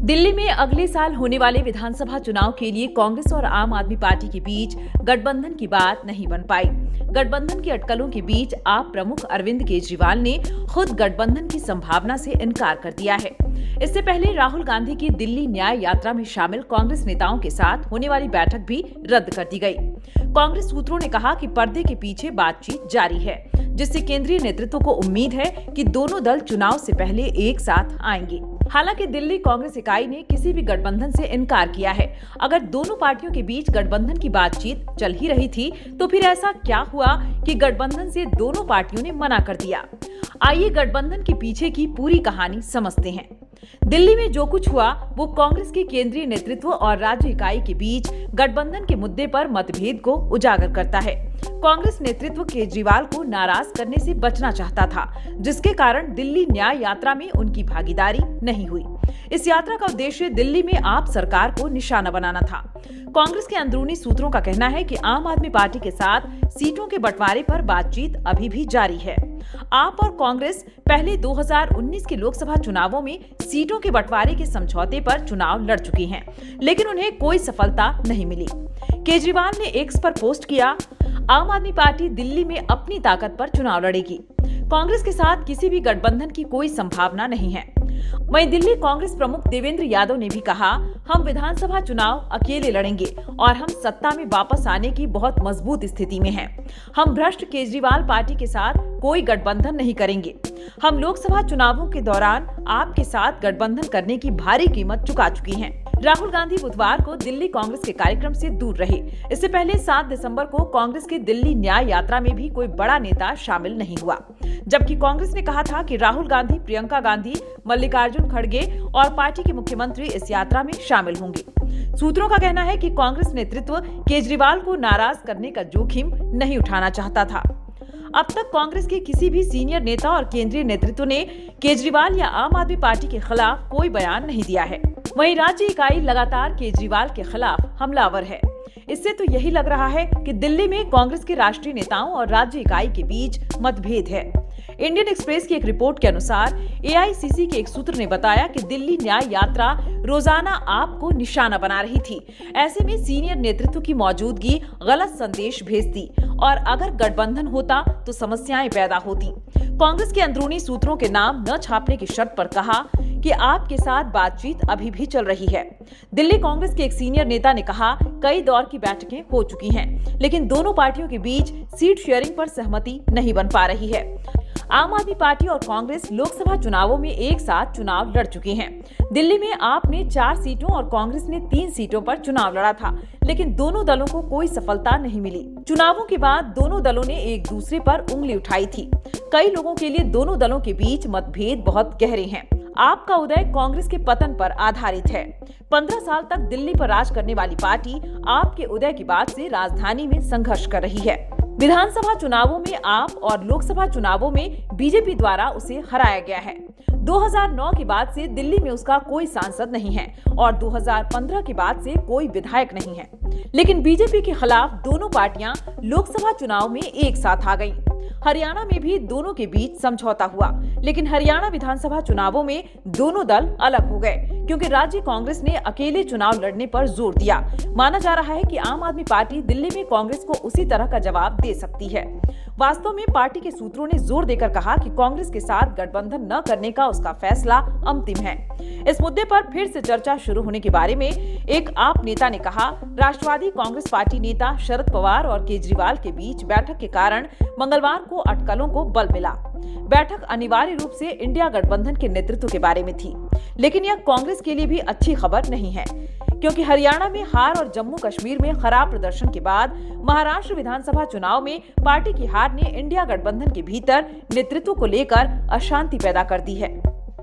दिल्ली में अगले साल होने वाले विधानसभा चुनाव के लिए कांग्रेस और आम आदमी पार्टी के बीच गठबंधन की बात नहीं बन पाई। गठबंधन की अटकलों के बीच आप प्रमुख अरविंद केजरीवाल ने खुद गठबंधन की संभावना से इनकार कर दिया है। इससे पहले राहुल गांधी की दिल्ली न्याय यात्रा में शामिल कांग्रेस नेताओं के साथ होने वाली बैठक भी रद्द कर दी गई। कांग्रेस सूत्रों ने कहा कि पर्दे के पीछे बातचीत जारी है, जिससे केंद्रीय नेतृत्व को उम्मीद है कि दोनों दल चुनाव से पहले एक साथ आएंगे। हालांकि दिल्ली कांग्रेस इकाई ने किसी भी गठबंधन से इनकार किया है। अगर दोनों पार्टियों के बीच गठबंधन की बातचीत चल ही रही थी, तो फिर ऐसा क्या हुआ कि गठबंधन से दोनों पार्टियों ने मना कर दिया? आइए गठबंधन के पीछे की पूरी कहानी समझते हैं। दिल्ली में जो कुछ हुआ वो कांग्रेस के केंद्रीय नेतृत्व और राज्य इकाई के बीच गठबंधन के मुद्दे पर मतभेद को उजागर करता है। कांग्रेस नेतृत्व केजरीवाल को नाराज करने से बचना चाहता था, जिसके कारण दिल्ली न्याय यात्रा में उनकी भागीदारी नहीं हुई। इस यात्रा का उद्देश्य दिल्ली में आप सरकार को निशाना बनाना था। कांग्रेस के अंदरूनी सूत्रों का कहना है कि आम आदमी पार्टी के साथ सीटों के बंटवारे पर बातचीत अभी भी जारी है। आप और कांग्रेस पहले 2019 के लोकसभा चुनावों में सीटों के बंटवारे के समझौते पर चुनाव लड़ चुकी हैं, लेकिन उन्हें कोई सफलता नहीं मिली। केजरीवाल ने एक्स पर पोस्ट किया, आम आदमी पार्टी दिल्ली में अपनी ताकत पर चुनाव लड़ेगी। कांग्रेस के साथ किसी भी गठबंधन की कोई संभावना नहीं है। वहीं दिल्ली कांग्रेस प्रमुख देवेंद्र यादव ने भी कहा, हम विधानसभा चुनाव अकेले लड़ेंगे और हम सत्ता में वापस आने की बहुत मजबूत स्थिति में हैं। हम भ्रष्ट केजरीवाल पार्टी के साथ कोई गठबंधन नहीं करेंगे। हम लोकसभा चुनावों के दौरान आपके साथ गठबंधन करने की भारी कीमत चुका चुकी हैं। राहुल गांधी बुधवार को दिल्ली कांग्रेस के कार्यक्रम से दूर रहे। इससे पहले 7 दिसंबर को कांग्रेस के दिल्ली न्याय यात्रा में भी कोई बड़ा नेता शामिल नहीं हुआ, जबकि कांग्रेस ने कहा था कि राहुल गांधी, प्रियंका गांधी, मल्लिकार्जुन खड़गे और पार्टी के मुख्यमंत्री इस यात्रा में शामिल होंगे। सूत्रों का कहना है कि कांग्रेस नेतृत्व केजरीवाल को नाराज करने का जोखिम नहीं उठाना चाहता था। अब तक कांग्रेस के किसी भी सीनियर नेता और केंद्रीय नेतृत्व ने केजरीवाल या आम आदमी पार्टी के खिलाफ कोई बयान नहीं दिया है। वहीं राज्य इकाई लगातार केजरीवाल के खिलाफ हमलावर है। इससे तो यही लग रहा है कि दिल्ली में कांग्रेस के राष्ट्रीय नेताओं और राज्य इकाई के बीच मतभेद है। इंडियन एक्सप्रेस की एक रिपोर्ट के अनुसार एआईसीसी के एक सूत्र ने बताया कि दिल्ली न्याय यात्रा रोजाना आपको निशाना बना रही थी। ऐसे में सीनियर नेतृत्व की मौजूदगी गलत संदेश भेजती और अगर गठबंधन होता तो समस्याएं पैदा होती। कांग्रेस के अंदरूनी सूत्रों के नाम न छापने की शर्त पर कहा कि आपके साथ बातचीत अभी भी चल रही है। दिल्ली कांग्रेस के एक सीनियर नेता ने कहा, कई दौर की बैठकें हो चुकी हैं, लेकिन दोनों पार्टियों के बीच सीट शेयरिंग पर सहमति नहीं बन पा रही है। आम आदमी पार्टी और कांग्रेस लोकसभा चुनावों में एक साथ चुनाव लड़ चुके हैं। दिल्ली में आप ने 4 सीटों और कांग्रेस ने 3 सीटों पर चुनाव लड़ा था, लेकिन दोनों दलों को कोई सफलता नहीं मिली। चुनावों के बाद दोनों दलों ने एक दूसरे पर उंगली उठाई थी। कई लोगों के लिए दोनों दलों के बीच मतभेद बहुत गहरे हैं। आपका उदय कांग्रेस के पतन पर आधारित है। 15 साल तक दिल्ली पर राज करने वाली पार्टी आपके उदय के बाद से राजधानी में संघर्ष कर रही है। विधानसभा चुनावों में आप और लोकसभा चुनावों में बीजेपी द्वारा उसे हराया गया है। 2009 के बाद से दिल्ली में उसका कोई सांसद नहीं है और 2015 के बाद से कोई विधायक नहीं है। लेकिन बीजेपी के खिलाफ दोनों पार्टियां लोकसभा चुनाव में एक साथ आ गईं। हरियाणा में भी दोनों के बीच समझौता हुआ, लेकिन हरियाणा विधानसभा चुनावों में दोनों दल अलग हो गए क्योंकि राज्य कांग्रेस ने अकेले चुनाव लड़ने पर जोर दिया। माना जा रहा है कि आम आदमी पार्टी दिल्ली में कांग्रेस को उसी तरह का जवाब दे सकती है। वास्तव में पार्टी के सूत्रों ने जोर देकर कहा कि कांग्रेस के साथ गठबंधन न करने का उसका फैसला अंतिम है। इस मुद्दे पर फिर से चर्चा शुरू होने के बारे में एक आप नेता ने कहा, राष्ट्रवादी कांग्रेस पार्टी नेता शरद पवार और केजरीवाल के बीच बैठक के कारण मंगलवार को अटकलों को बल मिला। बैठक अनिवार्य रूप से इंडिया गठबंधन के नेतृत्व के बारे में थी, लेकिन यह कांग्रेस के लिए भी अच्छी खबर नहीं है, क्योंकि हरियाणा में हार और जम्मू कश्मीर में खराब प्रदर्शन के बाद महाराष्ट्र विधानसभा चुनाव में पार्टी की हार ने इंडिया गठबंधन के भीतर नेतृत्व को लेकर अशांति पैदा कर दी है।